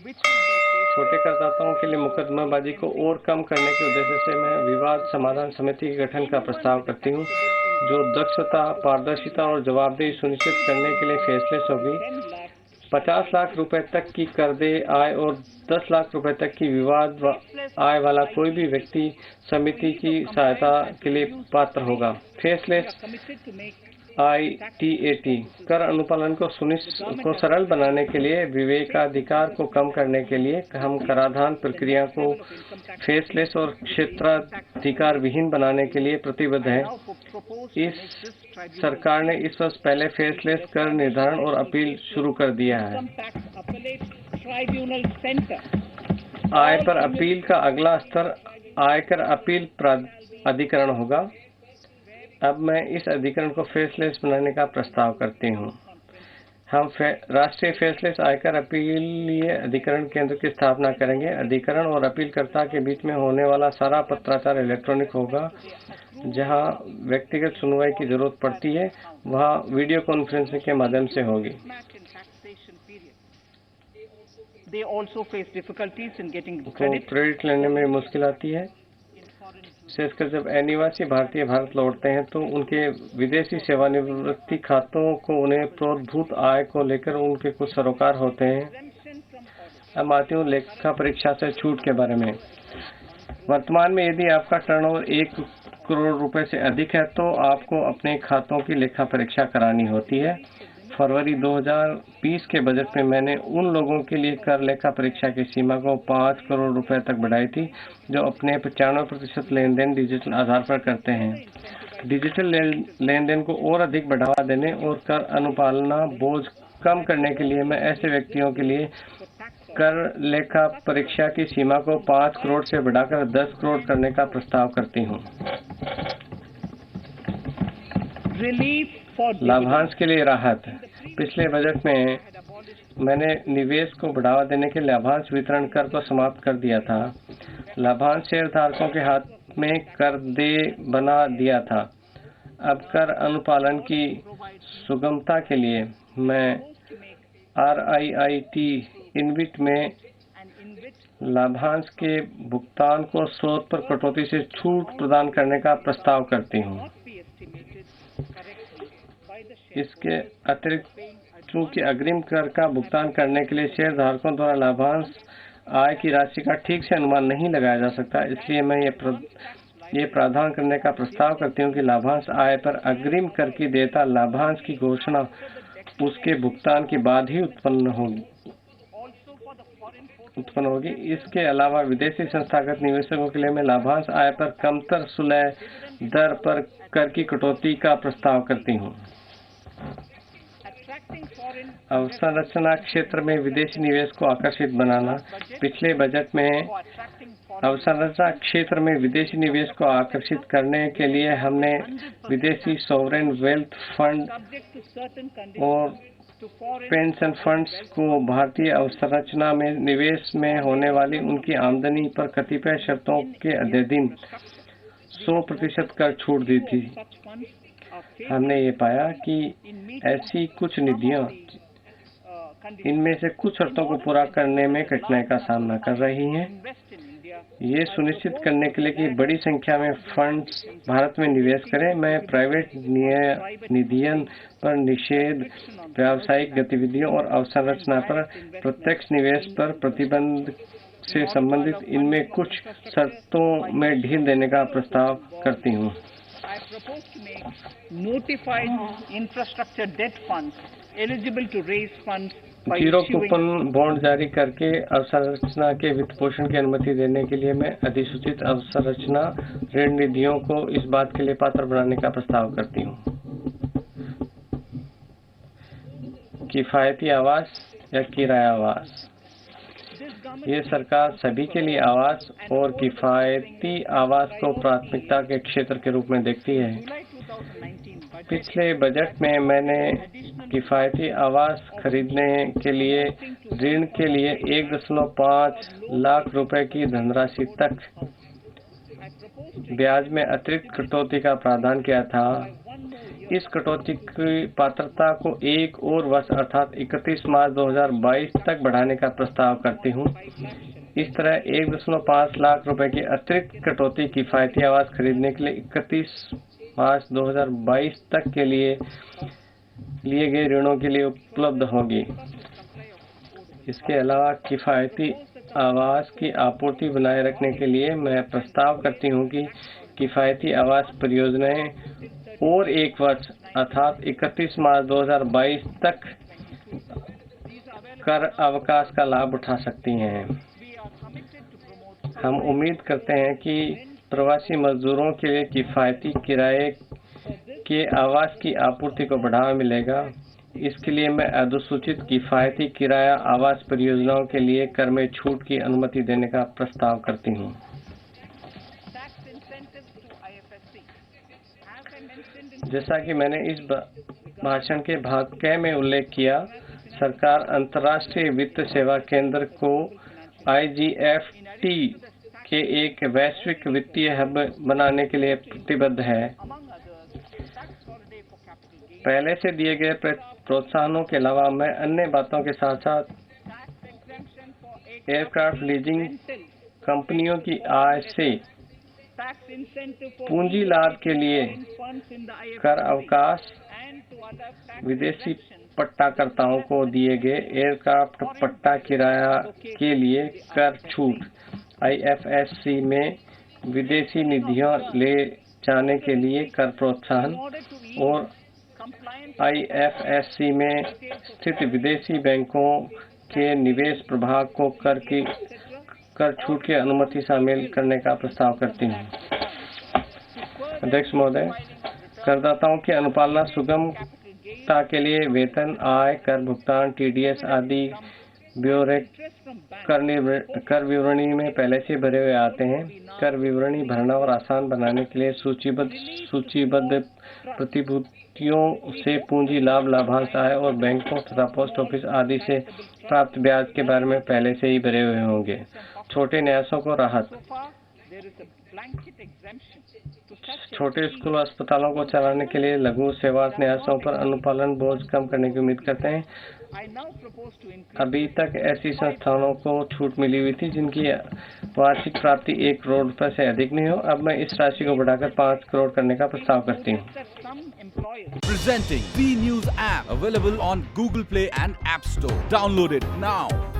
छोटे करदाताओं के लिए मुकदमाबाजी को और कम करने के उद्देश्य से मैं विवाद समाधान समिति के गठन का प्रस्ताव करती हूँ, जो दक्षता, पारदर्शिता और जवाबदेही सुनिश्चित करने के लिए फेसलेस होगी। 50 लाख रुपए तक की कर देय आय और 10 लाख रुपए तक की विवाद आय वाला कोई भी व्यक्ति समिति की सहायता के लिए पात्र होगा। फेसलेस ITAT कर अनुपालन को सरल बनाने के लिए, विवेकाधिकार को कम करने के लिए हम कराधान प्रक्रिया को फेसलेस और क्षेत्राधिकार विहीन बनाने के लिए प्रतिबद्ध हैं। इस सरकार ने इस वर्ष पहले फेसलेस कर निर्धारण और अपील शुरू कर दिया है। आय पर अपील का अगला स्तर आयकर अपील अधिकरण होगा। अब मैं इस अधिकरण को फेसलेस बनाने का प्रस्ताव करती हूँ। हम राष्ट्रीय फेसलेस आयकर अपीलीय अधिकरण केंद्र की स्थापना करेंगे। अधिकरण और अपीलकर्ता के बीच में होने वाला सारा पत्राचार इलेक्ट्रॉनिक होगा। जहाँ व्यक्तिगत सुनवाई की जरूरत पड़ती है, वहाँ वीडियो कॉन्फ्रेंसिंग के माध्यम से होगी। क्रेडिट लेने में मुश्किल आती है, विशेषकर जब अनिवासी भारतीय भारत लौटते हैं तो उनके विदेशी सेवानिवृत्ति खातों को उन्हें प्रोद्भूत आय को लेकर उनके कुछ सरोकार होते हैं। अब आती हूँ लेखा परीक्षा से छूट के बारे में। वर्तमान में यदि आपका टर्नओवर 1 करोड़ रुपए से अधिक है तो आपको अपने खातों की लेखा परीक्षा करानी होती है। फरवरी 2020 के बजट में मैंने उन लोगों के लिए कर लेखा परीक्षा की सीमा को 5 करोड़ रुपए तक बढ़ाई थी जो अपने 95% लेन देन डिजिटल आधार पर करते हैं। डिजिटल लेन देन को और अधिक बढ़ावा देने और कर अनुपालना बोझ कम करने के लिए मैं ऐसे व्यक्तियों के लिए कर लेखा परीक्षा की सीमा को 5 करोड़ से बढ़ाकर 10 करोड़ करने का प्रस्ताव करती हूँ। लाभांश के लिए राहत। पिछले बजट में मैंने निवेश को बढ़ावा देने के लाभांश वितरण कर को समाप्त कर दिया था। लाभांश शेयरधारकों के हाथ में कर देय बना दिया था। अब कर अनुपालन की सुगमता के लिए मैं RIIT इनविट में लाभांश के भुगतान को स्रोत पर कटौती से छूट प्रदान करने का प्रस्ताव करती हूँ। इसके अतिरिक्त चूंकि अग्रिम कर का भुगतान करने के लिए शेयरधारकों द्वारा लाभांश आय की राशि का ठीक से अनुमान नहीं लगाया जा सकता, इसलिए मैं ये प्रावधान करने का प्रस्ताव करती हूँ कि लाभांश आय पर अग्रिम कर की देयता लाभांश की घोषणा उसके भुगतान के बाद ही उत्पन्न होगी। इसके अलावा विदेशी संस्थागत निवेशकों के लिए मैं लाभांश आय पर कमतर सुलह दर पर कर की कटौती का प्रस्ताव करती हूँ। अवसंरचना क्षेत्र में विदेशी निवेश को आकर्षित बनाना। पिछले बजट में अवसंरचना क्षेत्र में विदेशी निवेश को आकर्षित करने के लिए हमने विदेशी सॉवरेन वेल्थ फंड और पेंशन फंड्स को भारतीय अवसंरचना में निवेश में होने वाली उनकी आमदनी पर कतिपय शर्तों के अधीन 100% कर छूट दी थी। हमने ये पाया कि ऐसी कुछ निधियां इनमें से कुछ शर्तों को पूरा करने में कठिनाई का सामना कर रही हैं। ये सुनिश्चित करने के लिए कि बड़ी संख्या में फंड्स भारत में निवेश करें, मैं प्राइवेट निधियन पर निषेध, व्यावसायिक गतिविधियों और अवसंरचना पर प्रत्यक्ष निवेश पर प्रतिबंध से संबंधित इनमें कुछ शर्तों में ढील देने का प्रस्ताव करती हूँ। I propose to make notified infrastructure debt funds eligible to raise funds by zero issuing coupon bond जारी करके अवसंरचना के वित्त पोषण की अनुमति देने के लिए मैं अधिसूचित अवसंरचना ऋण निधियों को इस बात के लिए पात्र बनाने का प्रस्ताव करती हूँ। किफायती आवास या किराया आवास। ये सरकार सभी के लिए आवास और किफायती आवास को प्राथमिकता के क्षेत्र के रूप में देखती है। पिछले बजट में मैंने किफायती आवास खरीदने के लिए ऋण के लिए 1.5 लाख रुपए की धनराशि तक ब्याज में अतिरिक्त कटौती का प्रावधान किया था। इस कटौती की पात्रता को 1 और वर्ष अर्थात 31 मार्च 2022 तक बढ़ाने का प्रस्ताव करती हूँ। इस तरह 1.5 लाख रुपए की अतिरिक्त कटौती किफायती आवास खरीदने के लिए 31 मार्च 2022 तक के लिए गए ऋणों के लिए उपलब्ध होगी। इसके अलावा किफायती आवास की आपूर्ति बनाए रखने के लिए मैं प्रस्ताव करती हूँ कि किफायती आवास परियोजनाएं और 1 वर्ष अर्थात 31 मार्च 2022 तक कर अवकाश का लाभ उठा सकती हैं। हम उम्मीद करते हैं कि प्रवासी मजदूरों के लिए किफायती किराए के आवास की आपूर्ति को बढ़ावा मिलेगा। इसके लिए मैं अधिसूचित किफायती किराया आवास परियोजनाओं के लिए कर में छूट की अनुमति देने का प्रस्ताव करती हूँ। जैसा कि मैंने इस भाषण के भाग क में उल्लेख किया, सरकार अंतर्राष्ट्रीय वित्त सेवा केंद्र को IGFT के एक वैश्विक वित्तीय हब बनाने के लिए प्रतिबद्ध है। पहले से दिए गए प्रोत्साहनों के अलावा मैं अन्य बातों के साथ साथ एयरक्राफ्ट लीजिंग कंपनियों की आय से पूंजी लाभ के लिए कर अवकाश, विदेशी पट्टाकर्ताओं को दिए गए एयरक्राफ्ट पट्टा किराया के लिए कर छूट, IFSC में विदेशी निधियों ले जाने के लिए कर प्रोत्साहन और IFSC में स्थित विदेशी बैंकों के निवेश प्रभाग को कर छूट की अनुमति शामिल करने का प्रस्ताव करती हूँ। अध्यक्ष महोदय, करदाताओं की अनुपालना सुगमता के लिए वेतन, आय, कर भुगतान, TDS आदि ब्यौरे कर विवरणी में पहले से भरे हुए आते हैं। कर विवरणी भरना और आसान बनाने के लिए सूचीबद्ध प्रतिभूतियों से पूंजी लाभ, लाभांश, आय और बैंकों तथा पोस्ट ऑफिस आदि से प्राप्त ब्याज के बारे में पहले से ही भरे हुए होंगे। छोटे न्यासों को राहत। छोटे स्कूल और अस्पतालों को चलाने के लिए लघु सेवा न्यासों पर अनुपालन बोझ कम करने की उम्मीद करते हैं। अभी तक ऐसी संस्थानों को छूट मिली हुई थी जिनकी वार्षिक प्राप्ति 1 करोड़ रुपए से अधिक नहीं हो। अब मैं इस राशि को बढ़ाकर 5 करोड़ करने का प्रस्ताव करती हूँ। Presenting V News app available on Google Play and App Store. Download it now.